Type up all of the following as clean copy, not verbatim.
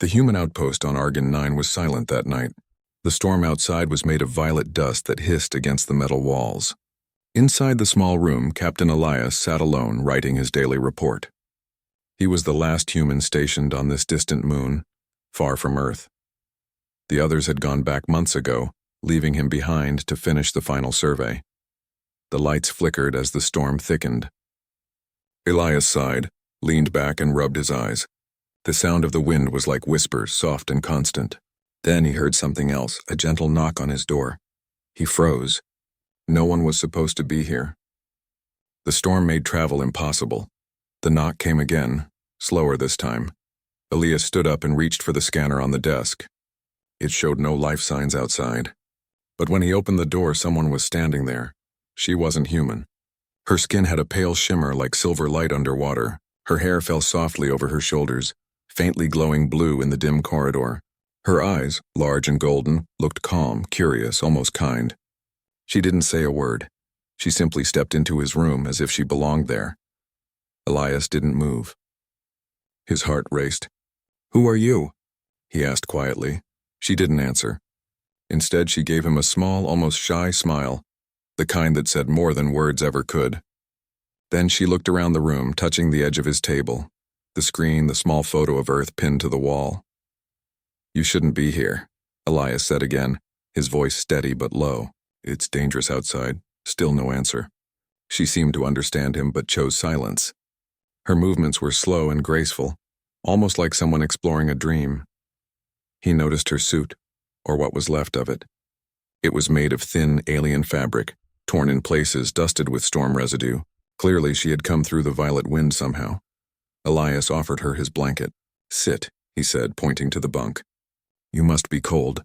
The human outpost on Argon 9 was silent that night. The storm outside was made of violet dust that hissed against the metal walls. Inside the small room, Captain Elias sat alone, writing his daily report. He was the last human stationed on this distant moon, far from Earth. The others had gone back months ago, leaving him behind to finish the final survey. The lights flickered as the storm thickened. Elias sighed, leaned back and rubbed his eyes. The sound of the wind was like whispers, soft and constant. Then he heard something else, a gentle knock on his door. He froze. No one was supposed to be here. The storm made travel impossible. The knock came again, slower this time. Elias stood up and reached for the scanner on the desk. It showed no life signs outside. But when he opened the door, someone was standing there. She wasn't human. Her skin had a pale shimmer like silver light underwater. Her hair fell softly over her shoulders, faintly glowing blue in the dim corridor. Her eyes, large and golden, looked calm, curious, almost kind. She didn't say a word. She simply stepped into his room as if she belonged there. Elias didn't move. His heart raced. "Who are you?" he asked quietly. She didn't answer. Instead, she gave him a small, almost shy smile, the kind that said more than words ever could. Then she looked around the room, touching the edge of his table, the screen, the small photo of Earth pinned to the wall. "You shouldn't be here," Elias said again, his voice steady but low. "It's dangerous outside." Still no answer. She seemed to understand him but chose silence. Her movements were slow and graceful, almost like someone exploring a dream. He noticed her suit, or what was left of it. It was made of thin, alien fabric, torn in places, dusted with storm residue. Clearly she had come through the violet wind somehow. Elias offered her his blanket. "Sit," he said, pointing to the bunk. "You must be cold."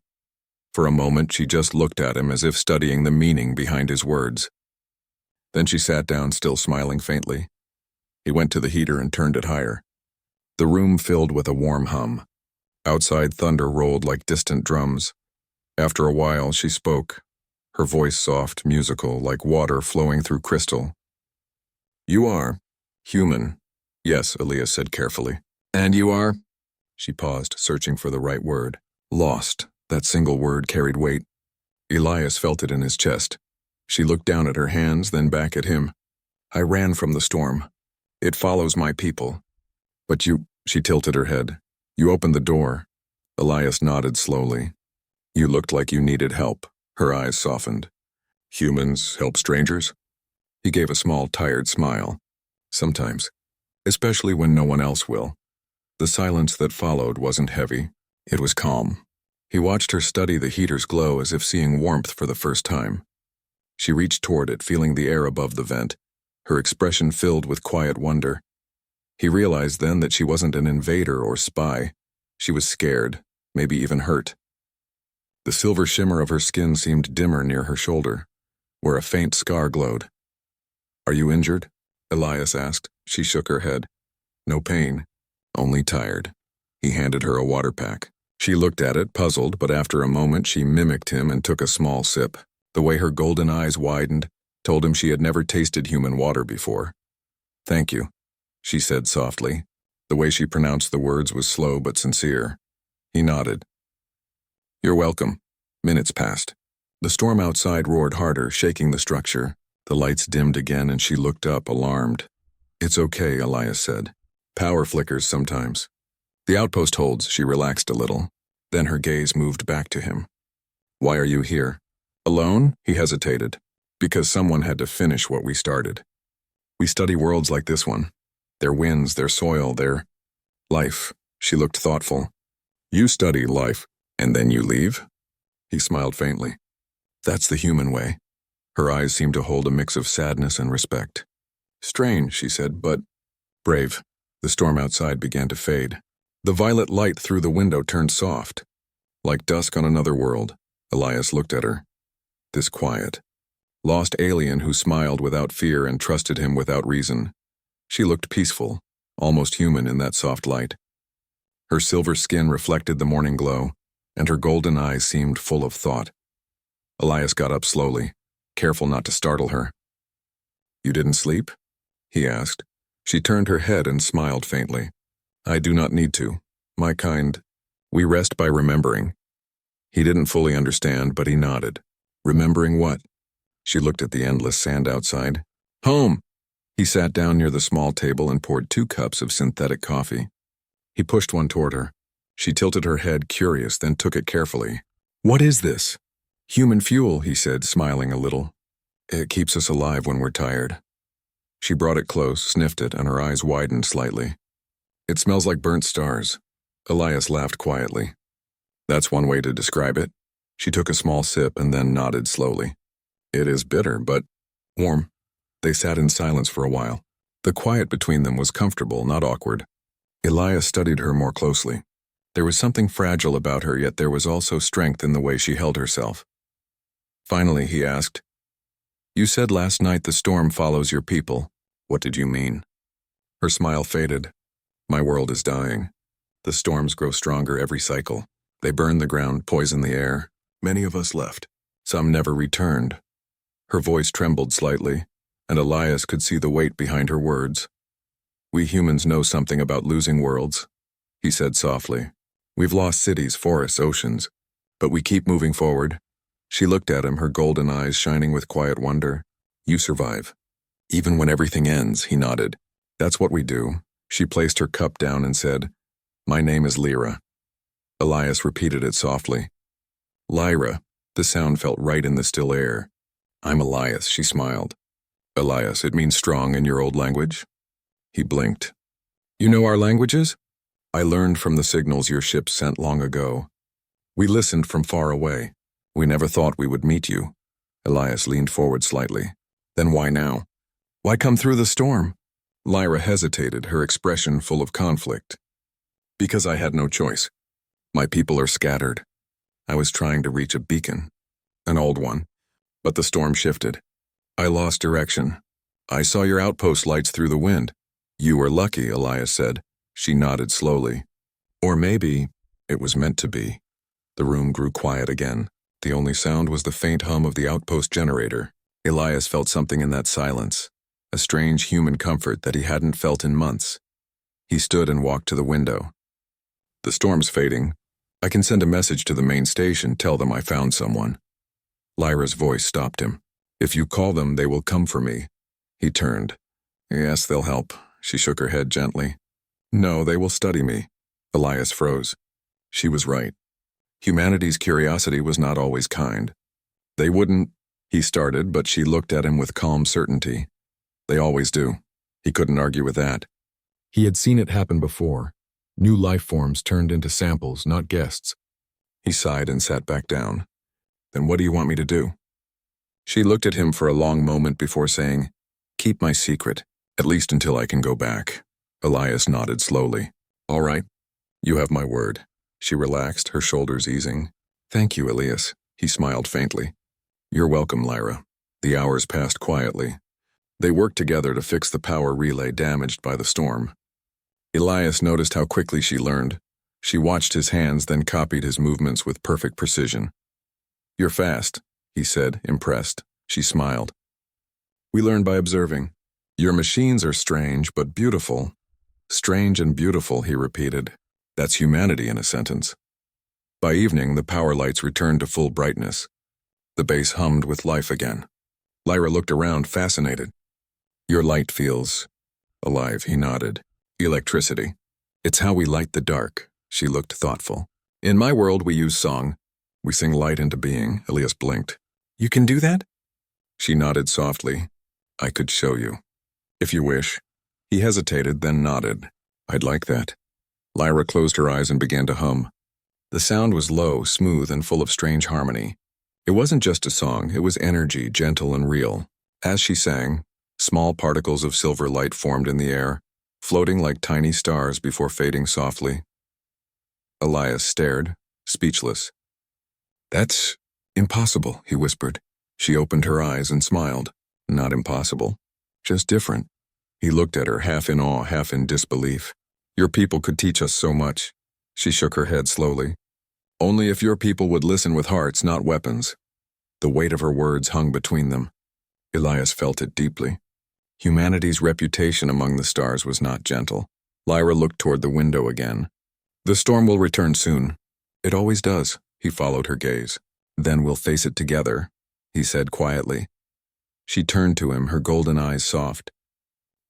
For a moment she just looked at him as if studying the meaning behind his words. Then she sat down, still smiling faintly. He went to the heater and turned it higher. The room filled with a warm hum. Outside thunder rolled like distant drums. After a while she spoke, her voice soft, musical, like water flowing through crystal. "You are human." "Yes," Elias said carefully. "And you are?" She paused, searching for the right word. "Lost." That single word carried weight. Elias felt it in his chest. She looked down at her hands, then back at him. "I ran from the storm. It follows my people." "But you," she tilted her head. "You opened the door." Elias nodded slowly. "You looked like you needed help." Her eyes softened. "Humans help strangers?" He gave a small, tired smile. "Sometimes. Especially when no one else will." The silence that followed wasn't heavy. It was calm. He watched her study the heater's glow as if seeing warmth for the first time. She reached toward it, feeling the air above the vent, her expression filled with quiet wonder. He realized then that she wasn't an invader or spy. She was scared, maybe even hurt. The silver shimmer of her skin seemed dimmer near her shoulder, where a faint scar glowed. "Are you injured?" Elias asked. She shook her head. "No pain, only tired." He handed her a water pack. She looked at it, puzzled, but after a moment she mimicked him and took a small sip. The way her golden eyes widened told him she had never tasted human water before. "Thank you," she said softly. The way she pronounced the words was slow but sincere. He nodded. "You're welcome." Minutes passed. The storm outside roared harder, shaking the structure. The lights dimmed again and she looked up, alarmed. "It's okay," Elias said. "Power flickers sometimes." "The outpost holds." She relaxed a little. Then her gaze moved back to him. "Why are you here?" "Alone?" He hesitated. "Because someone had to finish what we started. We study worlds like this one. Their winds, their soil, their life." She looked thoughtful. "You study life, and then you leave?" He smiled faintly. "That's the human way." Her eyes seemed to hold a mix of sadness and respect. "Strange," she said, "but brave." The storm outside began to fade. The violet light through the window turned soft. Like dusk on another world, Elias looked at her. This quiet, lost alien who smiled without fear and trusted him without reason. She looked peaceful, almost human in that soft light. Her silver skin reflected the morning glow, and her golden eyes seemed full of thought. Elias got up slowly, careful not to startle her. "You didn't sleep?" he asked. She turned her head and smiled faintly. "I do not need to. My kind We rest by remembering. He didn't fully understand, but he nodded. Remembering what? She looked at the endless sand outside. Home! He sat down near the small table and poured 2 cups of synthetic coffee. He pushed one toward her. She tilted her head, curious, then took it carefully. What is this? Human fuel, he said, smiling a little. It keeps us alive when we're tired. She brought it close, sniffed it, and her eyes widened slightly. It smells like burnt stars. Elias laughed quietly. That's one way to describe it. She took a small sip and then nodded slowly. It is bitter, but warm. They sat in silence for a while. The quiet between them was comfortable, not awkward. Elias studied her more closely. There was something fragile about her, yet there was also strength in the way she held herself. Finally, he asked, You said last night the storm follows your people. What did you mean? Her smile faded. My world is dying. The storms grow stronger every cycle. They burn the ground, poison the air. Many of us left. Some never returned. Her voice trembled slightly, and Elias could see the weight behind her words. We humans know something about losing worlds, he said softly. We've lost cities, forests, oceans, but we keep moving forward. She looked at him, her golden eyes shining with quiet wonder. You survive. Even when everything ends, he nodded. That's what we do. She placed her cup down and said, My name is Lyra. Elias repeated it softly. Lyra. The sound felt right in the still air. I'm Elias, she smiled. Elias, it means strong in your old language? He blinked. You know our languages? I learned from the signals your ship sent long ago. We listened from far away. We never thought we would meet you. Elias leaned forward slightly. Then why now? Why come through the storm? Lyra hesitated, her expression full of conflict. Because I had no choice. My people are scattered. I was trying to reach a beacon, an old one, but the storm shifted. I lost direction. I saw your outpost lights through the wind. You were lucky, Elias said. She nodded slowly. Or maybe it was meant to be. The room grew quiet again. The only sound was the faint hum of the outpost generator. Elias felt something in that silence, a strange human comfort that he hadn't felt in months. He stood and walked to the window. The storm's fading. I can send a message to the main station, tell them I found someone. Lyra's voice stopped him. If you call them, they will come for me. He turned. Yes, they'll help. She shook her head gently. No, they will study me. Elias froze. She was right. Humanity's curiosity was not always kind. They wouldn't, he started, but she looked at him with calm certainty. They always do. He couldn't argue with that. He had seen it happen before. New life forms turned into samples, not guests. He sighed and sat back down. Then what do you want me to do? She looked at him for a long moment before saying, Keep my secret, at least until I can go back. Elias nodded slowly. All right. You have my word. She relaxed, her shoulders easing. Thank you, Elias. He smiled faintly. You're welcome, Lyra. The hours passed quietly. They worked together to fix the power relay damaged by the storm. Elias noticed how quickly she learned. She watched his hands, then copied his movements with perfect precision. You're fast, he said, impressed. She smiled. We learn by observing. Your machines are strange, but beautiful. Strange and beautiful, he repeated. That's humanity in a sentence. By evening, the power lights returned to full brightness. The base hummed with life again. Lyra looked around, fascinated. Your light feels alive, he nodded. Electricity. It's how we light the dark. She looked thoughtful. In my world, we use song. We sing light into being. Elias blinked. You can do that? She nodded softly. I could show you. If you wish. He hesitated, then nodded. I'd like that. Lyra closed her eyes and began to hum. The sound was low, smooth, and full of strange harmony. It wasn't just a song, it was energy, gentle and real. As she sang, small particles of silver light formed in the air, floating like tiny stars before fading softly. Elias stared, speechless. That's impossible, he whispered. She opened her eyes and smiled. Not impossible, just different. He looked at her, half in awe, half in disbelief. Your people could teach us so much. She shook her head slowly. Only if your people would listen with hearts, not weapons. The weight of her words hung between them. Elias felt it deeply. Humanity's reputation among the stars was not gentle. Lyra looked toward the window again. The storm will return soon. It always does, he followed her gaze. Then we'll face it together, he said quietly. She turned to him, her golden eyes soft.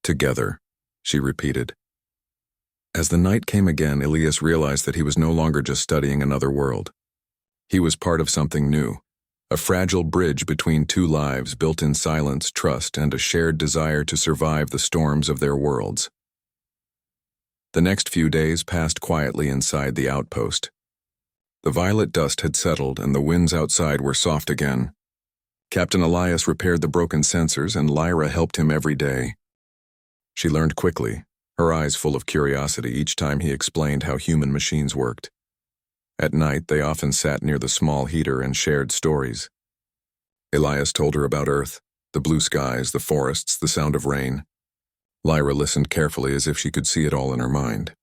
Together, she repeated. As the night came again, Elias realized that he was no longer just studying another world. He was part of something new, a fragile bridge between two lives built in silence, trust, and a shared desire to survive the storms of their worlds. The next few days passed quietly inside the outpost. The violet dust had settled and the winds outside were soft again. Captain Elias repaired the broken sensors and Lyra helped him every day. She learned quickly, her eyes full of curiosity each time he explained how human machines worked. At night, they often sat near the small heater and shared stories. Elias told her about Earth, the blue skies, the forests, the sound of rain. Lyra listened carefully as if she could see it all in her mind.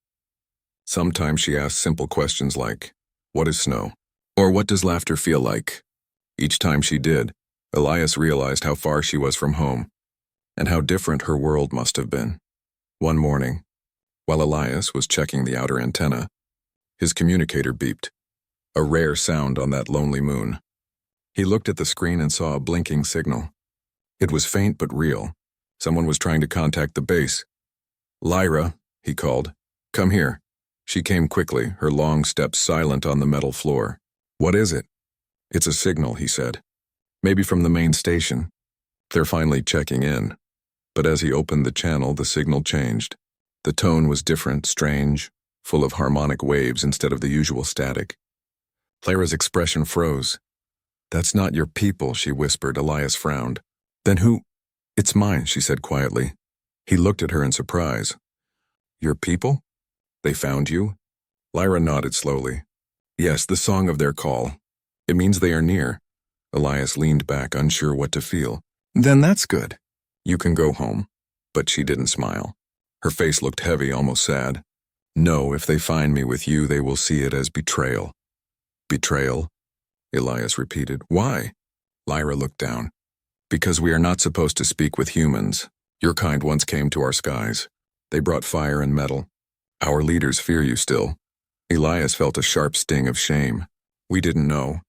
Sometimes she asked simple questions like, "What is snow?" Or "What does laughter feel like?" Each time she did, Elias realized how far she was from home, and how different her world must have been. One morning, while Elias was checking the outer antenna, his communicator beeped, a rare sound on that lonely moon. He looked at the screen and saw a blinking signal. It was faint but real. Someone was trying to contact the base. "Lyra," he called, "come here." She came quickly, her long steps silent on the metal floor. "What is it?" "It's a signal," he said. "Maybe from the main station. They're finally checking in." But as he opened the channel, the signal changed. The tone was different, strange, full of harmonic waves instead of the usual static. Lyra's expression froze. "That's not your people," she whispered. Elias frowned. "Then who?" "It's mine," she said quietly. He looked at her in surprise. "Your people? They found you?" Lyra nodded slowly. "Yes, the song of their call. It means they are near." Elias leaned back, unsure what to feel. "Then that's good. You can go home." But she didn't smile. Her face looked heavy, almost sad. "No, if they find me with you, they will see it as betrayal." "Betrayal?" Elias repeated. "Why?" Lyra looked down. "Because we are not supposed to speak with humans. Your kind once came to our skies. They brought fire and metal. Our leaders fear you still." Elias felt a sharp sting of shame. "We didn't know.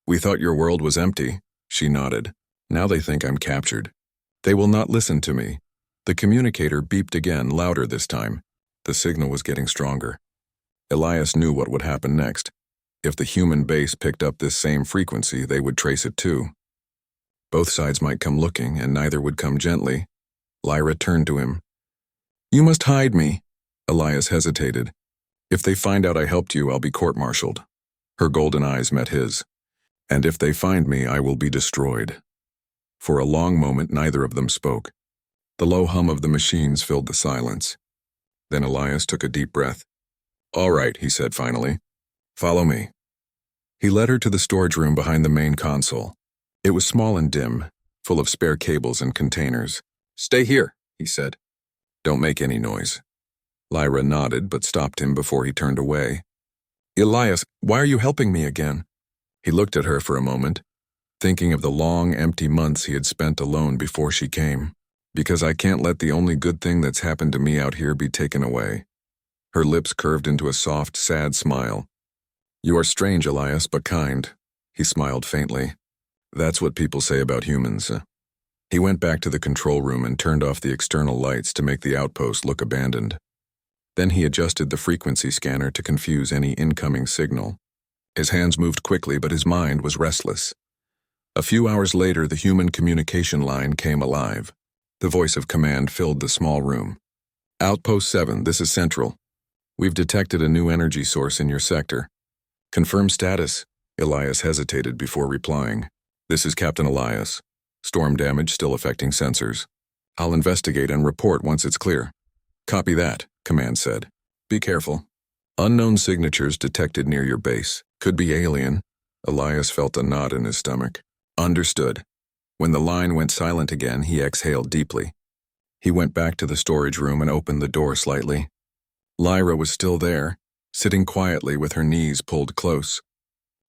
We thought your world was empty." She nodded. "Now they think I'm captured. They will not listen to me." The communicator beeped again, louder this time. The signal was getting stronger. Elias knew what would happen next. If the human base picked up this same frequency, they would trace it too. Both sides might come looking, and neither would come gently. Lyra turned to him. "You must hide me." Elias hesitated. "If they find out I helped you, I'll be court-martialed." Her golden eyes met his. "And if they find me, I will be destroyed." For a long moment, neither of them spoke. The low hum of the machines filled the silence. Then Elias took a deep breath. "All right," he said finally. "Follow me." He led her to the storage room behind the main console. It was small and dim, full of spare cables and containers. "Stay here," he said. "Don't make any noise." Lyra nodded but stopped him before he turned away. "Elias, why are you helping me again?" He looked at her for a moment, thinking of the long, empty months he had spent alone before she came. "Because I can't let the only good thing that's happened to me out here be taken away." Her lips curved into a soft, sad smile. "You are strange, Elias, but kind." He smiled faintly. "That's what people say about humans." He went back to the control room and turned off the external lights to make the outpost look abandoned. Then he adjusted the frequency scanner to confuse any incoming signal. His hands moved quickly, but his mind was restless. A few hours later, the human communication line came alive. The voice of command filled the small room. "Outpost 7, this is Central. We've detected a new energy source in your sector. Confirm status." Elias hesitated before replying. "This is Captain Elias. Storm damage still affecting sensors. I'll investigate and report once it's clear." "Copy that," command said. "Be careful. Unknown signatures detected near your base. Could be alien." Elias felt a knot in his stomach. "Understood." When the line went silent again, he exhaled deeply. He went back to the storage room and opened the door slightly. Lyra was still there, sitting quietly with her knees pulled close.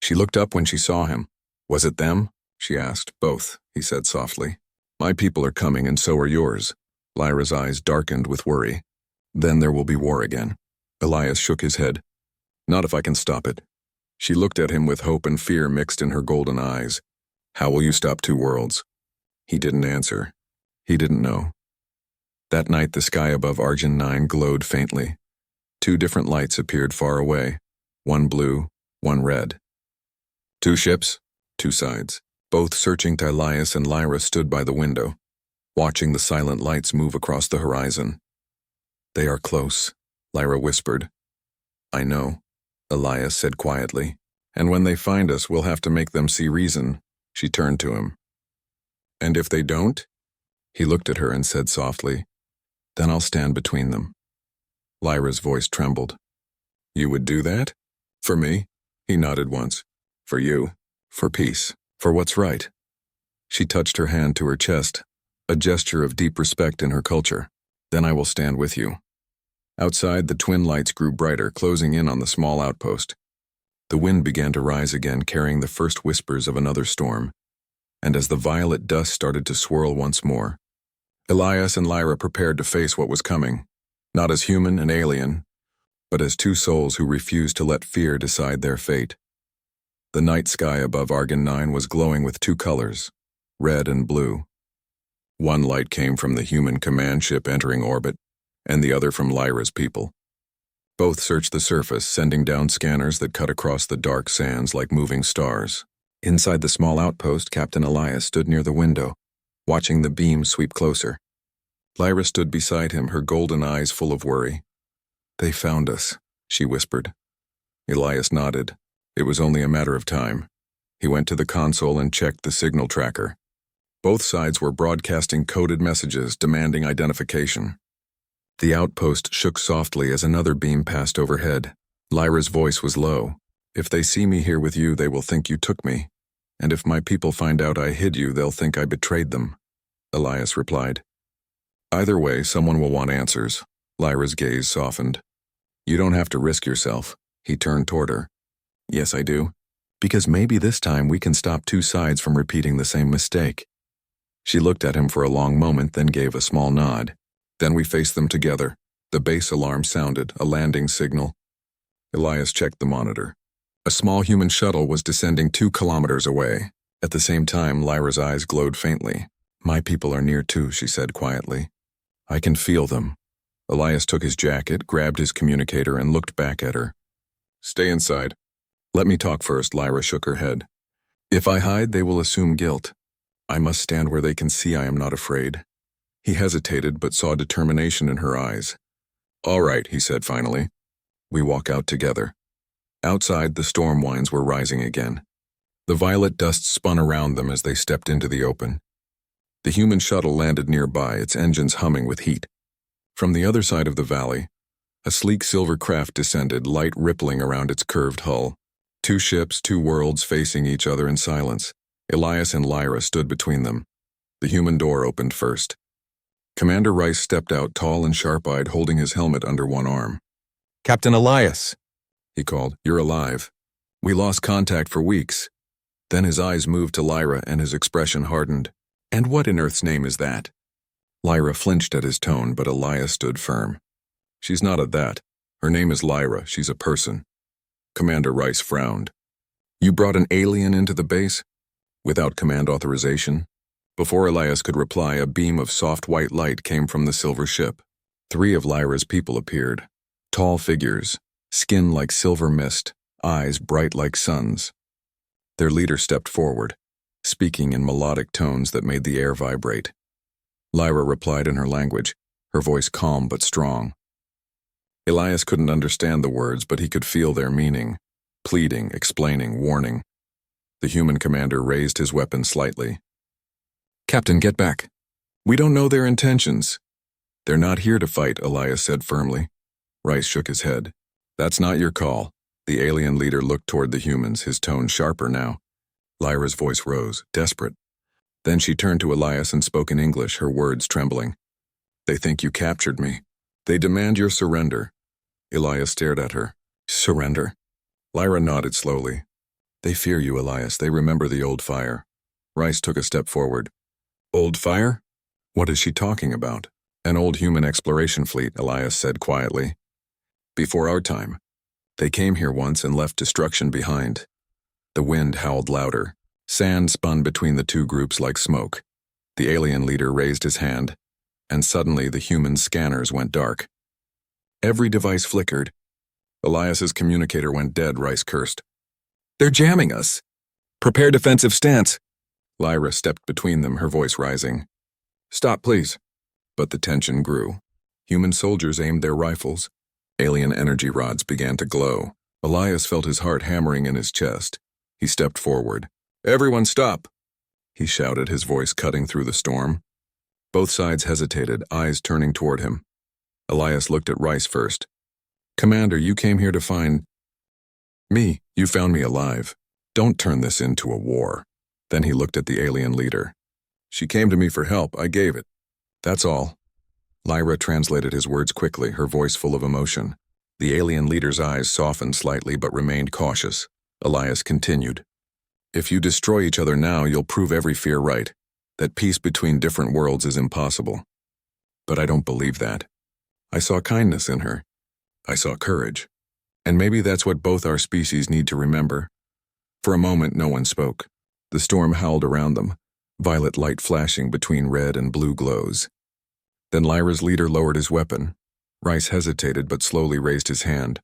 She looked up when she saw him. "Was it them?" she asked. "Both," he said softly. "My people are coming and so are yours." Lyra's eyes darkened with worry. "Then there will be war again." Elias shook his head. "Not if I can stop it." She looked at him with hope and fear mixed in her golden eyes. "How will you stop two worlds?" He didn't answer. He didn't know. That night the sky above Argent 9 glowed faintly. Two different lights appeared far away, one blue, one red. Two ships, two sides. Both searching, Elias and Lyra stood by the window, watching the silent lights move across the horizon. "They are close," Lyra whispered. "I know," Elias said quietly. "And when they find us, we'll have to make them see reason." She turned to him. "And if they don't?" He looked at her and said softly, "Then I'll stand between them." Lyra's voice trembled. "You would do that? For me?" He nodded once. "For you. For peace. For what's right." She touched her hand to her chest, a gesture of deep respect in her culture. "Then I will stand with you." Outside, the twin lights grew brighter, closing in on the small outpost. The wind began to rise again, carrying the first whispers of another storm. And as the violet dust started to swirl once more, Elias and Lyra prepared to face what was coming, not as human and alien, but as two souls who refused to let fear decide their fate. The night sky above Argent 9 was glowing with two colors, red and blue. One light came from the human command ship entering orbit, and the other from Lyra's people. Both searched the surface, sending down scanners that cut across the dark sands like moving stars. Inside the small outpost, Captain Elias stood near the window, watching the beam sweep closer. Lyra stood beside him, her golden eyes full of worry. "They found us," she whispered. Elias nodded. It was only a matter of time. He went to the console and checked the signal tracker. Both sides were broadcasting coded messages demanding identification. The outpost shook softly as another beam passed overhead. Lyra's voice was low. "If they see me here with you, they will think you took me. And if my people find out I hid you, they'll think I betrayed them," Elias replied. "Either way, someone will want answers." Lyra's gaze softened. "You don't have to risk yourself." He turned toward her. "Yes, I do. Because maybe this time we can stop two sides from repeating the same mistake." She looked at him for a long moment, then gave a small nod. "Then we faced them together." The base alarm sounded, a landing signal. Elias checked the monitor. A small human shuttle was descending 2 kilometers away. At the same time, Lyra's eyes glowed faintly. "My people are near too," she said quietly. "I can feel them." Elias took his jacket, grabbed his communicator, and looked back at her. "Stay inside." "Let me talk first," Lyra shook her head. "If I hide, they will assume guilt. I must stand where they can see I am not afraid." He hesitated, but saw determination in her eyes. "All right," he said finally. "We walk out together." Outside, the storm winds were rising again. The violet dust spun around them as they stepped into the open. The human shuttle landed nearby, its engines humming with heat. From the other side of the valley, a sleek silver craft descended, light rippling around its curved hull. Two ships, two worlds facing each other in silence. Elias and Lyra stood between them. The human door opened first. Commander Rice stepped out, tall and sharp-eyed, holding his helmet under one arm. "Captain Elias," he called. "You're alive. We lost contact for weeks." Then his eyes moved to Lyra and his expression hardened. "And what in Earth's name is that?" Lyra flinched at his tone, but Elias stood firm. "She's not a that. Her name is Lyra. She's a person." Commander Rice frowned. "You brought an alien into the base? Without command authorization?" Before Elias could reply, a beam of soft white light came from the silver ship. 3 of Lyra's people appeared. Tall figures, skin like silver mist, eyes bright like suns. Their leader stepped forward, speaking in melodic tones that made the air vibrate. Lyra replied in her language, her voice calm but strong. Elias couldn't understand the words, but he could feel their meaning, pleading, explaining, warning. The human commander raised his weapon slightly. "Captain, get back. We don't know their intentions." "They're not here to fight," Elias said firmly. Rice shook his head. "That's not your call." The alien leader looked toward the humans, his tone sharper now. Lyra's voice rose, desperate. Then she turned to Elias and spoke in English, her words trembling. "They think you captured me. They demand your surrender." Elias stared at her. "Surrender?" Lyra nodded slowly. "They fear you, Elias. They remember the old fire." Rice took a step forward. "Old fire? What is she talking about?" "An old human exploration fleet," Elias said quietly. "Before our time. They came here once and left destruction behind. The wind howled louder. Sand spun between the two groups like smoke. The alien leader raised his hand, and suddenly the human scanners went dark. Every device flickered. Elias's communicator went dead, Rice cursed. "They're jamming us! Prepare defensive stance!" Lyra stepped between them, her voice rising. "Stop, please." But the tension grew. Human soldiers aimed their rifles. Alien energy rods began to glow. Elias felt his heart hammering in his chest. He stepped forward. "Everyone stop!" he shouted, his voice cutting through the storm. Both sides hesitated, eyes turning toward him. Elias looked at Rice first. "Commander, you came here to find me. You found me alive. Don't turn this into a war." Then he looked at the alien leader. "She came to me for help. I gave it. That's all." Lyra translated his words quickly, her voice full of emotion. The alien leader's eyes softened slightly but remained cautious. Elias continued. "If you destroy each other now, you'll prove every fear right, that peace between different worlds is impossible. But I don't believe that. I saw kindness in her. I saw courage. And maybe that's what both our species need to remember." For a moment, no one spoke. The storm howled around them, violet light flashing between red and blue glows. Then Lyra's leader lowered his weapon. Rice hesitated but slowly raised his hand,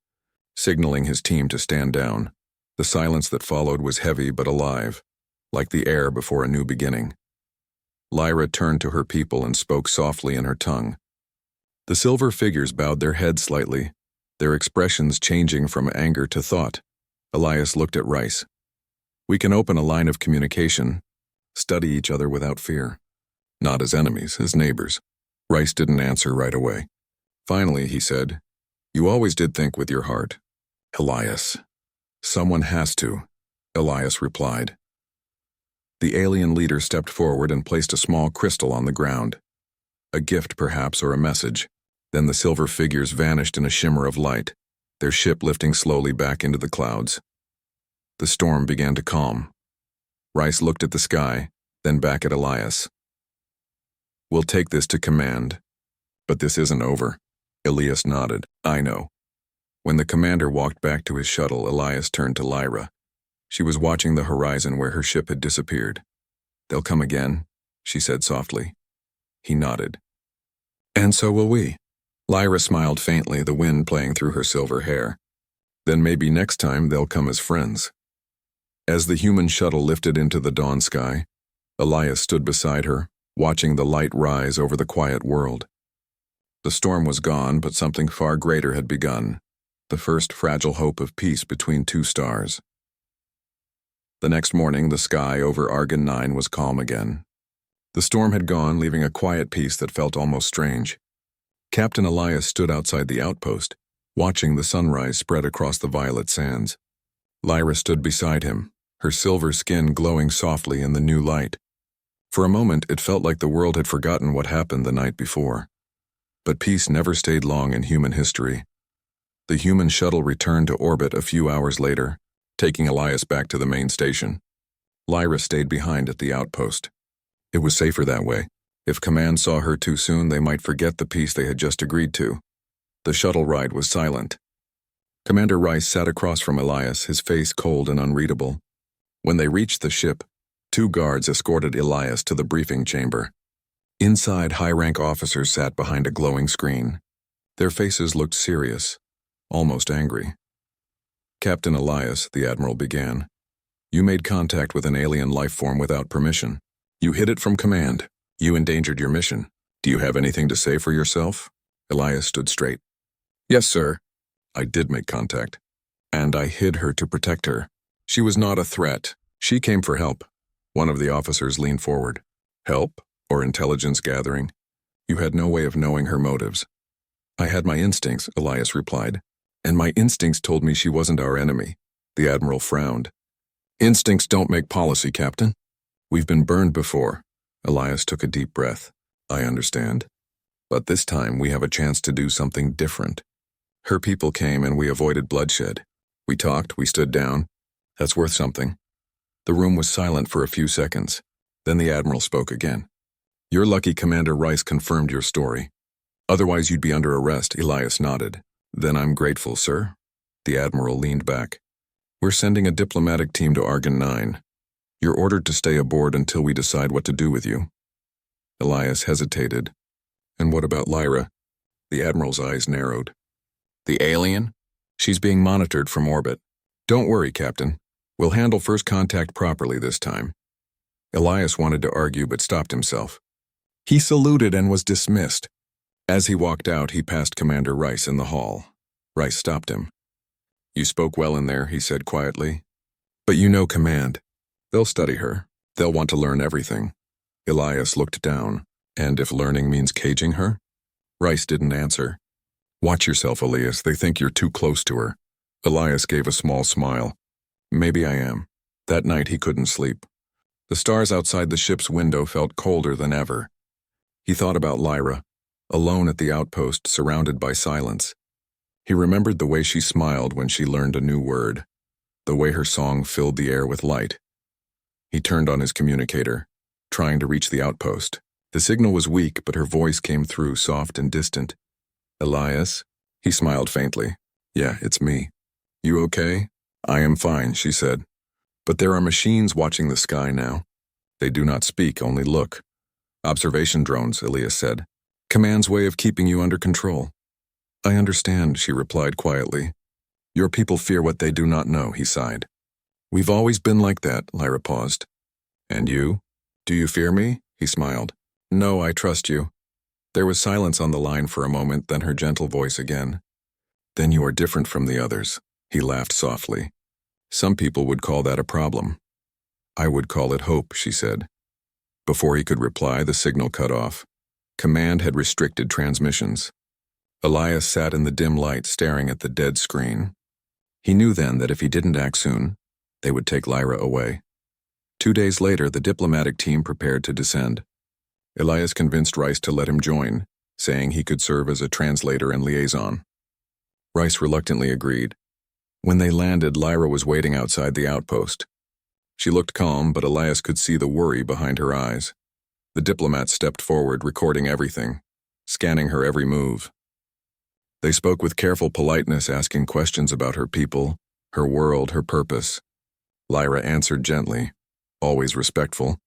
signaling his team to stand down. The silence that followed was heavy but alive, like the air before a new beginning. Lyra turned to her people and spoke softly in her tongue. The silver figures bowed their heads slightly, their expressions changing from anger to thought. Elias looked at Rice. "We can open a line of communication, study each other without fear. Not as enemies, as neighbors." Rice didn't answer right away. Finally, he said, "You always did think with your heart." "Elias." "Someone has to," Elias replied. The alien leader stepped forward and placed a small crystal on the ground. A gift, perhaps, or a message. Then the silver figures vanished in a shimmer of light, their ship lifting slowly back into the clouds. The storm began to calm. Rice looked at the sky, then back at Elias. "We'll take this to command. But this isn't over." Elias nodded. "I know." When the commander walked back to his shuttle, Elias turned to Lyra. She was watching the horizon where her ship had disappeared. "They'll come again," she said softly. He nodded. "And so will we." Lyra smiled faintly, the wind playing through her silver hair. "Then maybe next time they'll come as friends." As the human shuttle lifted into the dawn sky, Elias stood beside her, watching the light rise over the quiet world. The storm was gone, but something far greater had begun, the first fragile hope of peace between two stars. The next morning, the sky over Argon 9 was calm again. The storm had gone, leaving a quiet peace that felt almost strange. Captain Elias stood outside the outpost, watching the sunrise spread across the violet sands. Lyra stood beside him, her silver skin glowing softly in the new light. For a moment, it felt like the world had forgotten what happened the night before. But peace never stayed long in human history. The human shuttle returned to orbit a few hours later, taking Elias back to the main station. Lyra stayed behind at the outpost. It was safer that way. If command saw her too soon, they might forget the peace they had just agreed to. The shuttle ride was silent. Commander Rice sat across from Elias, his face cold and unreadable. When they reached the ship, 2 guards escorted Elias to the briefing chamber. Inside, high-rank officers sat behind a glowing screen. Their faces looked serious, almost angry. "Captain Elias," the Admiral began, "you made contact with an alien life form without permission. You hid it from command. You endangered your mission. Do you have anything to say for yourself?" Elias stood straight. "Yes, sir. I did make contact. And I hid her to protect her. She was not a threat. She came for help." One of the officers leaned forward. "Help? Or intelligence gathering? You had no way of knowing her motives." "I had my instincts," Elias replied. "And my instincts told me she wasn't our enemy." The Admiral frowned. "Instincts don't make policy, Captain. We've been burned before." Elias took a deep breath. "I understand. But this time we have a chance to do something different. Her people came and we avoided bloodshed. We talked, we stood down. That's worth something." The room was silent for a few seconds. Then the Admiral spoke again. "You're lucky Commander Rice confirmed your story. Otherwise you'd be under arrest." Elias nodded. "Then I'm grateful, sir." The Admiral leaned back. We're sending a diplomatic team to Argon 9. You're ordered to stay aboard until we decide what to do with you. Elias hesitated. And what about Lyra? The Admiral's eyes narrowed. The alien? She's being monitored from orbit. Don't worry, Captain. We'll handle first contact properly this time. Elias wanted to argue but stopped himself. He saluted and was dismissed. As he walked out, he passed Commander Rice in the hall. Rice stopped him. You spoke well in there, he said quietly. But you know command. They'll study her. They'll want to learn everything. Elias looked down. And if learning means caging her? Rice didn't answer. Watch yourself, Elias. They think you're too close to her. Elias gave a small smile. Maybe I am. That night he couldn't sleep. The stars outside the ship's window felt colder than ever. He thought about Lyra, alone at the outpost, surrounded by silence. He remembered the way she smiled when she learned a new word, the way her song filled the air with light. He turned on his communicator, trying to reach the outpost. The signal was weak, but her voice came through, soft and distant. Elias? He smiled faintly. Yeah, it's me. You okay? I am fine, she said. But there are machines watching the sky now. They do not speak, only look. Observation drones, Elias said. Command's way of keeping you under control. I understand, she replied quietly. Your people fear what they do not know, he sighed. We've always been like that, Lyra paused. And you? Do you fear me? He smiled. No, I trust you. There was silence on the line for a moment, then her gentle voice again. Then you are different from the others. He laughed softly. Some people would call that a problem. I would call it hope, she said. Before he could reply, the signal cut off. Command had restricted transmissions. Elias sat in the dim light, staring at the dead screen. He knew then that if he didn't act soon, they would take Lyra away. 2 days later, the diplomatic team prepared to descend. Elias convinced Rice to let him join, saying he could serve as a translator and liaison. Rice reluctantly agreed. When they landed, Lyra was waiting outside the outpost. She looked calm, but Elias could see the worry behind her eyes. The diplomat stepped forward, recording everything, scanning her every move. They spoke with careful politeness, asking questions about her people, her world, her purpose. Lyra answered gently, always respectful,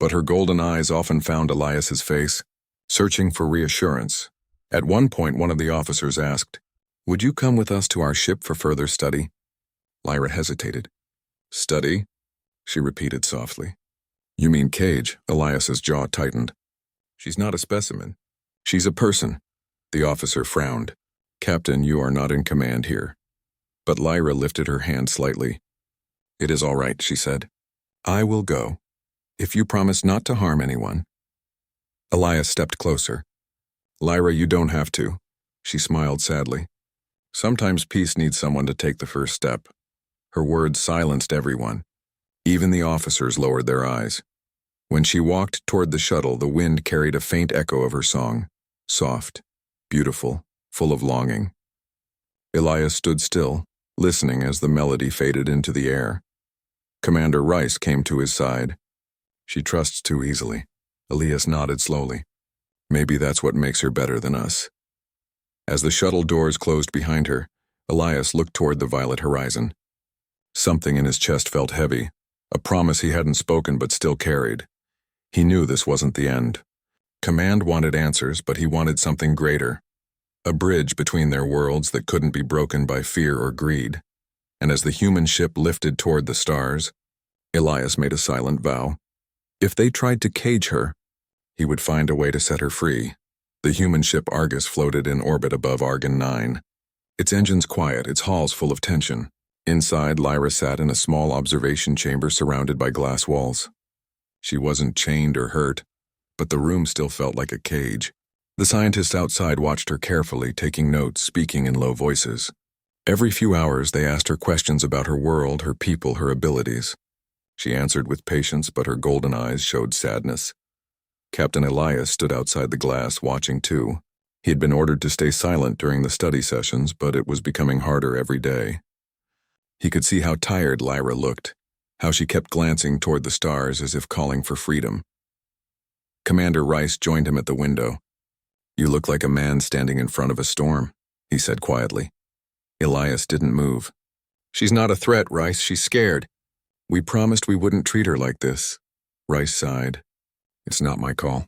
but her golden eyes often found Elias's face, searching for reassurance. At one point, one of the officers asked, Would you come with us to our ship for further study? Lyra hesitated. Study? She repeated softly. You mean cage? Elias's jaw tightened. She's not a specimen. She's a person. The officer frowned. Captain, you are not in command here. But Lyra lifted her hand slightly. It is all right, she said. I will go, if you promise not to harm anyone. Elias stepped closer. Lyra, you don't have to. She smiled sadly. Sometimes peace needs someone to take the first step. Her words silenced everyone. Even the officers lowered their eyes. When she walked toward the shuttle, the wind carried a faint echo of her song. Soft, beautiful, full of longing. Elias stood still, listening as the melody faded into the air. Commander Rice came to his side. She trusts too easily. Elias nodded slowly. Maybe that's what makes her better than us. As the shuttle doors closed behind her, Elias looked toward the violet horizon. Something in his chest felt heavy, a promise he hadn't spoken but still carried. He knew this wasn't the end. Command wanted answers, but he wanted something greater. A bridge between their worlds that couldn't be broken by fear or greed. And as the human ship lifted toward the stars, Elias made a silent vow. If they tried to cage her, he would find a way to set her free. The human ship Argus floated in orbit above Argon 9. Its engines quiet, its halls full of tension. Inside, Lyra sat in a small observation chamber surrounded by glass walls. She wasn't chained or hurt, but the room still felt like a cage. The scientists outside watched her carefully, taking notes, speaking in low voices. Every few hours, they asked her questions about her world, her people, her abilities. She answered with patience, but her golden eyes showed sadness. Captain Elias stood outside the glass, watching too. He had been ordered to stay silent during the study sessions, but it was becoming harder every day. He could see how tired Lyra looked, how she kept glancing toward the stars as if calling for freedom. Commander Rice joined him at the window. You look like a man standing in front of a storm, he said quietly. Elias didn't move. She's not a threat, Rice. She's scared. We promised we wouldn't treat her like this. Rice sighed. It's not my call.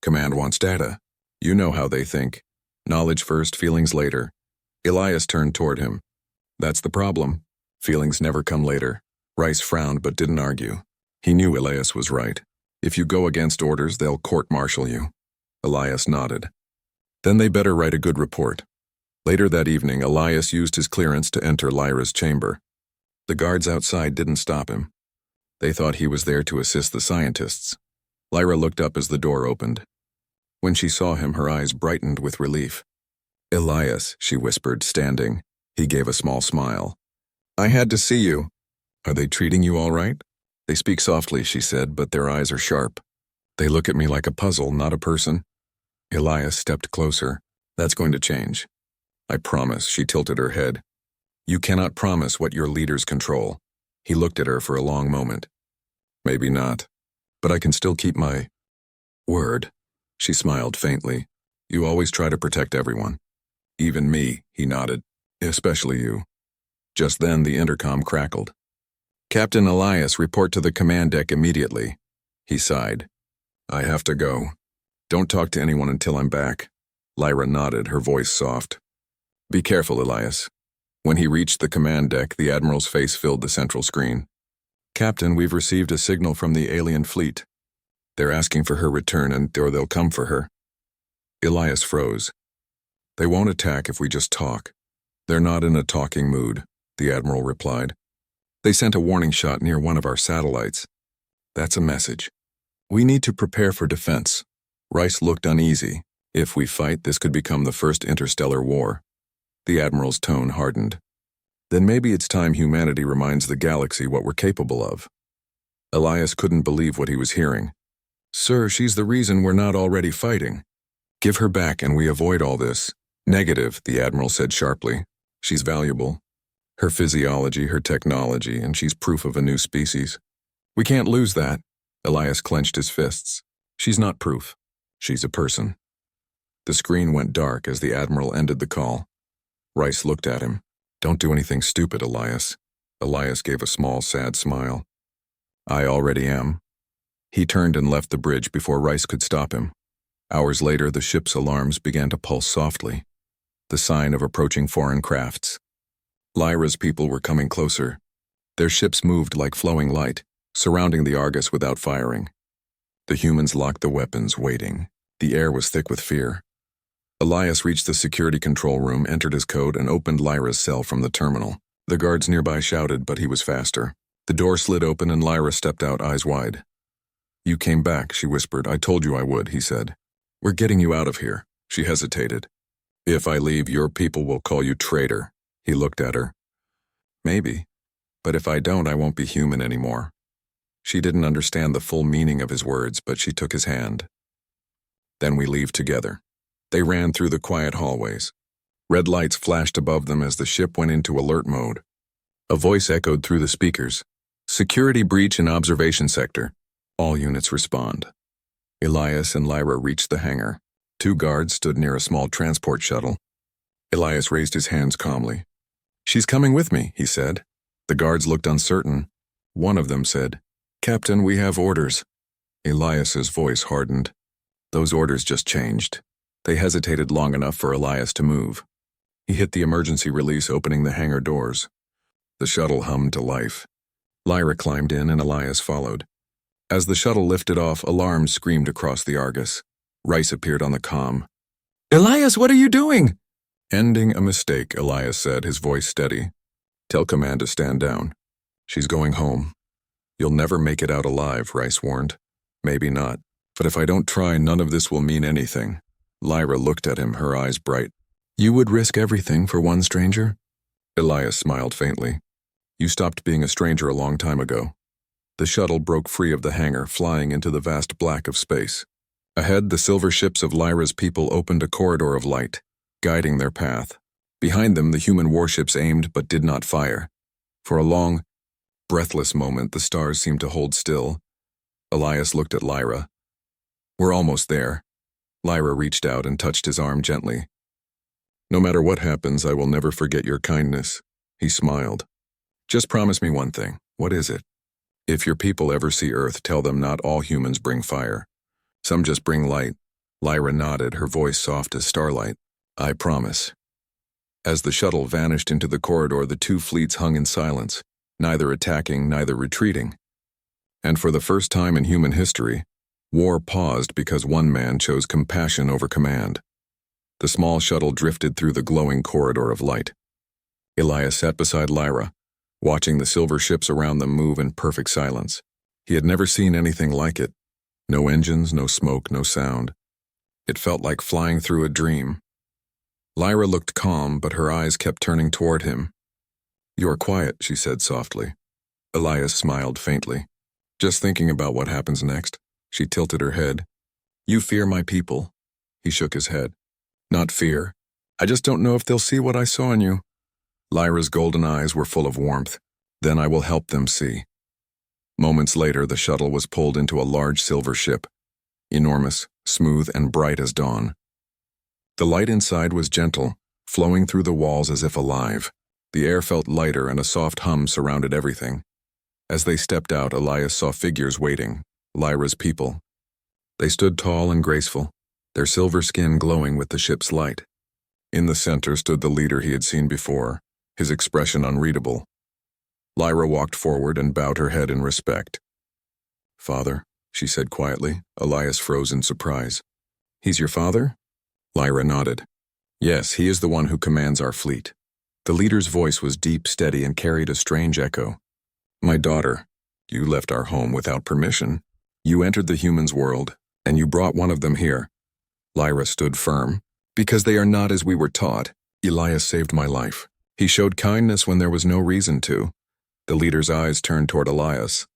Command wants data. You know how they think. Knowledge first, feelings later. Elias turned toward him. That's the problem. Feelings never come later. Rice frowned but didn't argue. He knew Elias was right. If you go against orders, they'll court-martial you. Elias nodded. Then they better write a good report. Later that evening, Elias used his clearance to enter Lyra's chamber. The guards outside didn't stop him. They thought he was there to assist the scientists. Lyra looked up as the door opened. When she saw him, her eyes brightened with relief. Elias, she whispered, standing. He gave a small smile. I had to see you. Are they treating you all right? They speak softly, she said, but their eyes are sharp. They look at me like a puzzle, not a person. Elias stepped closer. That's going to change. I promise, she tilted her head. You cannot promise what your leaders control. He looked at her for a long moment. Maybe not, but I can still keep my word. She smiled faintly. You always try to protect everyone. Even me, he nodded. Especially you. Just then the intercom crackled. Captain Elias, report to the command deck immediately. He sighed. I have to go. Don't talk to anyone until I'm back. Lyra nodded, her voice soft. Be careful, Elias. When he reached the command deck, the Admiral's face filled the central screen. Captain, we've received a signal from the alien fleet. They're asking for her return or they'll come for her. Elias froze. They won't attack if we just talk. They're not in a talking mood, the Admiral replied. They sent a warning shot near one of our satellites. That's a message. We need to prepare for defense. Rice looked uneasy. If we fight, this could become the first interstellar war. The Admiral's tone hardened. Then maybe it's time humanity reminds the galaxy what we're capable of. Elias couldn't believe what he was hearing. Sir, she's the reason we're not already fighting. Give her back and we avoid all this. Negative, the Admiral said sharply. She's valuable. Her physiology, her technology, and she's proof of a new species. We can't lose that. Elias clenched his fists. She's not proof. She's a person. The screen went dark as the Admiral ended the call. Rice looked at him. Don't do anything stupid, Elias. Elias gave a small, sad smile. I already am. He turned and left the bridge before Rice could stop him. Hours later, the ship's alarms began to pulse softly, the sign of approaching foreign crafts. Lyra's people were coming closer. Their ships moved like flowing light, surrounding the Argus without firing. The humans locked the weapons, waiting. The air was thick with fear. Elias reached the security control room, entered his code, and opened Lyra's cell from the terminal. The guards nearby shouted, but he was faster. The door slid open and Lyra stepped out, eyes wide. You came back, she whispered. I told you I would, he said. We're getting you out of here. She hesitated. If I leave, your people will call you traitor. He looked at her. Maybe. But if I don't, I won't be human anymore. She didn't understand the full meaning of his words, but she took his hand. Then we leave together. They ran through the quiet hallways. Red lights flashed above them as the ship went into alert mode. A voice echoed through the speakers. Security breach in observation sector. All units respond. Elias and Lyra reached the hangar. 2 guards stood near a small transport shuttle. Elias raised his hands calmly. She's coming with me, he said. The guards looked uncertain. One of them said, Captain, we have orders. Elias's voice hardened. Those orders just changed. They hesitated long enough for Elias to move. He hit the emergency release, opening the hangar doors. The shuttle hummed to life. Lyra climbed in and Elias followed. As the shuttle lifted off, alarms screamed across the Argus. Rice appeared on the comm. Elias, what are you doing? Ending a mistake, Elias said, his voice steady. Tell command to stand down. She's going home. You'll never make it out alive, Rice warned. Maybe not, but if I don't try, none of this will mean anything. Lyra looked at him, her eyes bright. You would risk everything for one stranger? Elias smiled faintly. You stopped being a stranger a long time ago. The shuttle broke free of the hangar, flying into the vast black of space. Ahead, the silver ships of Lyra's people opened a corridor of light, guiding their path. Behind them, the human warships aimed but did not fire. For a long, breathless moment, the stars seemed to hold still. Elias looked at Lyra. We're almost there. Lyra reached out and touched his arm gently. No matter what happens, I will never forget your kindness. He smiled. Just promise me one thing. What is it? If your people ever see Earth, tell them not all humans bring fire. Some just bring light. Lyra nodded, her voice soft as starlight. I promise. As the shuttle vanished into the corridor, the two fleets hung in silence, neither attacking, neither retreating. And for the first time in human history, war paused because one man chose compassion over command. The small shuttle drifted through the glowing corridor of light. Elias sat beside Lyra, watching the silver ships around them move in perfect silence. He had never seen anything like it. No engines, no smoke, no sound. It felt like flying through a dream. Lyra looked calm, but her eyes kept turning toward him. You are quiet, she said softly. Elias smiled faintly. Just thinking about what happens next. She tilted her head. You fear my people. He shook his head. Not fear. I just don't know if they'll see what I saw in you. Lyra's golden eyes were full of warmth. Then I will help them see. Moments later, the shuttle was pulled into a large silver ship. Enormous, smooth, and bright as dawn. The light inside was gentle, flowing through the walls as if alive. The air felt lighter and a soft hum surrounded everything. As they stepped out, Elias saw figures waiting, Lyra's people. They stood tall and graceful, their silver skin glowing with the ship's light. In the center stood the leader he had seen before, his expression unreadable. Lyra walked forward and bowed her head in respect. Father, she said quietly. Elias froze in surprise. He's your father? Lyra nodded. Yes, he is the one who commands our fleet. The leader's voice was deep, steady, and carried a strange echo. My daughter, you left our home without permission. You entered the humans' world, and you brought one of them here. Lyra stood firm. Because they are not as we were taught. Elias saved my life. He showed kindness when there was no reason to. The leader's eyes turned toward Elias.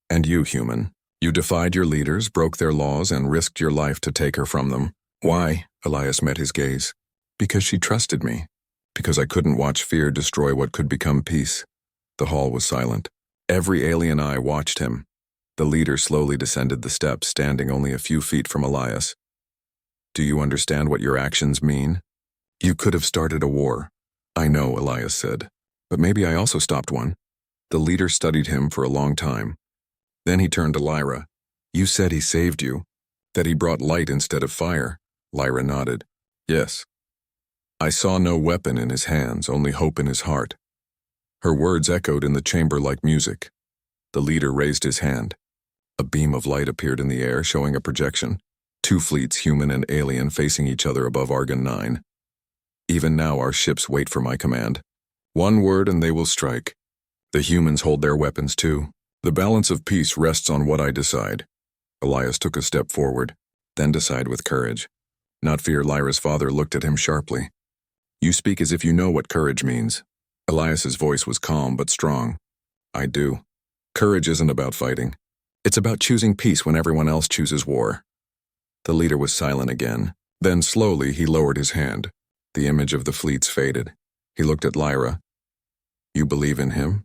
And you, human. You defied your leaders, broke their laws, and risked your life to take her from them. Why? Elias met his gaze. Because she trusted me. Because I couldn't watch fear destroy what could become peace. The hall was silent. Every alien eye watched him. The leader slowly descended the steps, standing only a few feet from Elias. Do you understand what your actions mean? You could have started a war. I know, Elias said. But maybe I also stopped one. The leader studied him for a long time. Then he turned to Lyra. You said he saved you. That he brought light instead of fire. Lyra nodded. Yes. I saw no weapon in his hands, only hope in his heart. Her words echoed in the chamber like music. The leader raised his hand. A beam of light appeared in the air, showing a projection. Two fleets, human and alien, facing each other above Argon 9. Even now our ships wait for my command. One word and they will strike. The humans hold their weapons too. The balance of peace rests on what I decide. Elias took a step forward, then decide with courage. Not fear. Lyra's father looked at him sharply. You speak as if you know what courage means. Elias's voice was calm but strong. I do. Courage isn't about fighting. It's about choosing peace when everyone else chooses war. The leader was silent again. Then slowly he lowered his hand. The image of the fleets faded. He looked at Lyra. You believe in him?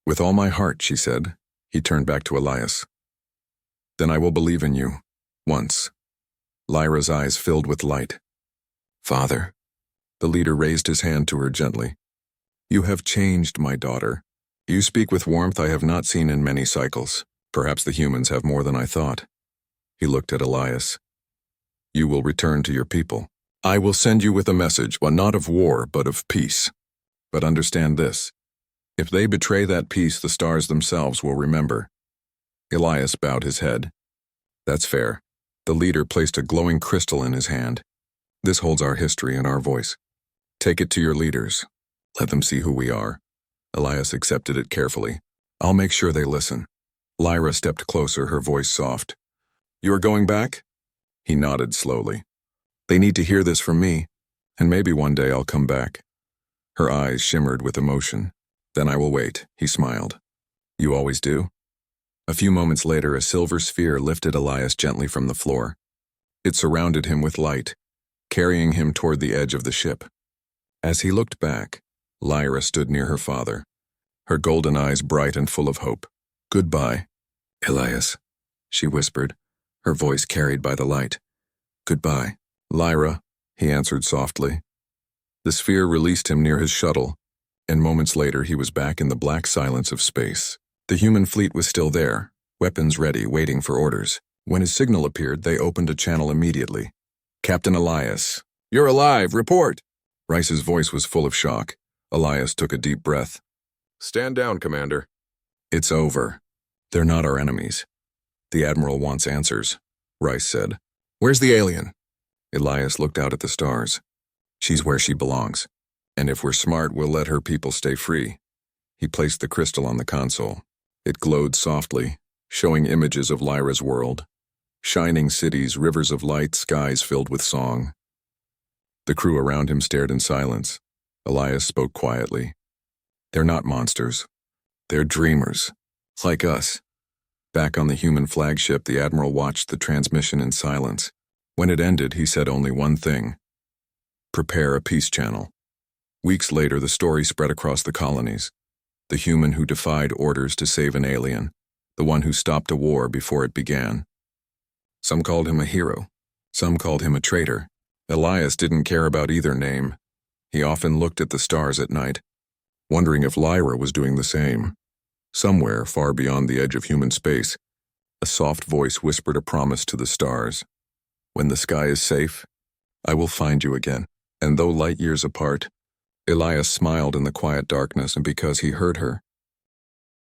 With all my heart, she said. He turned back to Elias. Then I will believe in you. Once. Lyra's eyes filled with light. Father. The leader raised his hand to her gently. You have changed, my daughter. You speak with warmth I have not seen in many cycles. Perhaps the humans have more than I thought. He looked at Elias. You will return to your people. I will send you with a message, one not of war, but of peace. But understand this. If they betray that peace, the stars themselves will remember. Elias bowed his head. That's fair. The leader placed a glowing crystal in his hand. This holds our history and our voice. Take it to your leaders. Let them see who we are. Elias accepted it carefully. I'll make sure they listen. Lyra stepped closer, her voice soft. You are going back? He nodded slowly. They need to hear this from me, and maybe one day I'll come back. Her eyes shimmered with emotion. Then I will wait, he smiled. You always do? A few moments later, a silver sphere lifted Elias gently from the floor. It surrounded him with light, carrying him toward the edge of the ship. As he looked back, Lyra stood near her father, her golden eyes bright and full of hope. Goodbye, Elias, she whispered, her voice carried by the light. Goodbye, Lyra, he answered softly. The sphere released him near his shuttle, and moments later he was back in the black silence of space. The human fleet was still there, weapons ready, waiting for orders. When his signal appeared, they opened a channel immediately. "Captain Elias." "You're alive, report!" Rice's voice was full of shock. Elias took a deep breath. "Stand down, Commander." "It's over. They're not our enemies. The Admiral wants answers," Rice said. "Where's the alien?" Elias looked out at the stars. "She's where she belongs. And if we're smart, we'll let her people stay free." He placed the crystal on the console. It glowed softly, showing images of Lyra's world. Shining cities, rivers of light, skies filled with song. The crew around him stared in silence. Elias spoke quietly. "They're not monsters. They're dreamers. Like us." Back on the human flagship, the Admiral watched the transmission in silence. When it ended, he said only one thing: "Prepare a peace channel." Weeks later, the story spread across the colonies. The human who defied orders to save an alien. The one who stopped a war before it began. Some called him a hero. Some called him a traitor. Elias didn't care about either name. He often looked at the stars at night, wondering if Lyra was doing the same. Somewhere, far beyond the edge of human space, a soft voice whispered a promise to the stars. "When the sky is safe, I will find you again." And though light years apart, Elias smiled in the quiet darkness, and because he heard her,